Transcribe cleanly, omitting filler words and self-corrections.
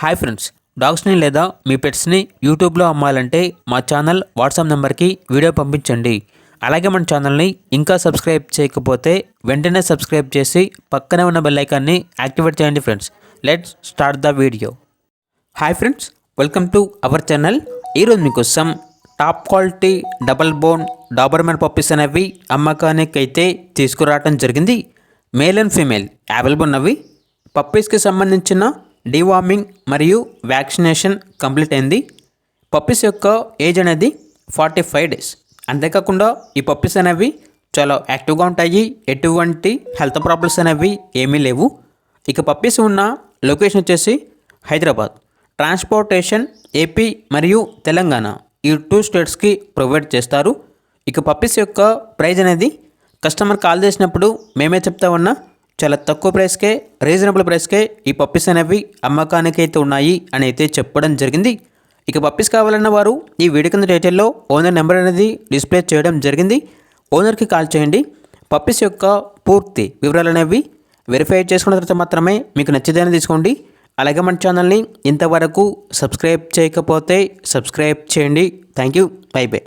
Hi friends, డాగ్స్ని లేదా మీ పెట్స్ని యూట్యూబ్లో అమ్మాలంటే మా ఛానల్ వాట్సాప్ నెంబర్కి వీడియో పంపించండి. అలాగే మన ఛానల్ని ఇంకా సబ్స్క్రైబ్ చేయకపోతే వెంటనే సబ్స్క్రైబ్ చేసి పక్కనే ఉన్న బెల్ ఐకాన్ని యాక్టివేట్ చేయండి friends. Let's start the video. Hi friends, welcome to our channel. ఈరోజు మీకోసం top quality double bone Doberman puppies అనేవి అమ్మకానికి అయితే తీసుకురావడం జరిగింది. మేల్ అండ్ ఫీమేల్ అవైలబుల్ ఉన్నవి. పప్పీస్కి సంబంధించిన డీవార్మింగ్ మరియు వ్యాక్సినేషన్ కంప్లీట్ అయింది. పప్పీస్ యొక్క ఏజ్ అనేది 45 days. అంతేకాకుండా ఈ పప్పీస్ అనేవి చాలా యాక్టివ్గా ఉంటాయి. ఎటువంటి హెల్త్ ప్రాబ్లమ్స్ అనేవి ఏమీ లేవు. ఇక పప్పీస్ ఉన్న లొకేషన్ వచ్చేసి హైదరాబాద్. ట్రాన్స్పోర్టేషన్ ఏపీ మరియు తెలంగాణ ఈ 2 స్టేట్స్కి ప్రొవైడ్ చేస్తారు. ఇక పప్పీస్ యొక్క ప్రైజ్ అనేది కస్టమర్ కాల్ చేసినప్పుడు మేమే చెప్తా ఉన్నా చాలా తక్కువ ప్రైస్కే, రీజనబుల్ ప్రైస్కే ఈ పప్పీస్ అనేవి అమ్మకానికి అయితే ఉన్నాయి అని అయితే చెప్పడం జరిగింది. ఇక పప్పీస్ కావాలన్న వారు ఈ వీడియో కింద టైటిల్లో ఓనర్ నెంబర్ అనేది డిస్ప్లే చేయడం జరిగింది. ఓనర్కి కాల్ చేయండి. పప్పీస్ యొక్క పూర్తి వివరాలు అనేవి వెరిఫై చేసుకున్న తర్వాత మాత్రమే మీకు నచ్చితేనే తీసుకోండి. అలాగే మన ఛానల్ని ఇంతవరకు సబ్స్క్రైబ్ చేయకపోతే సబ్స్క్రైబ్ చేయండి. Thank you. By by.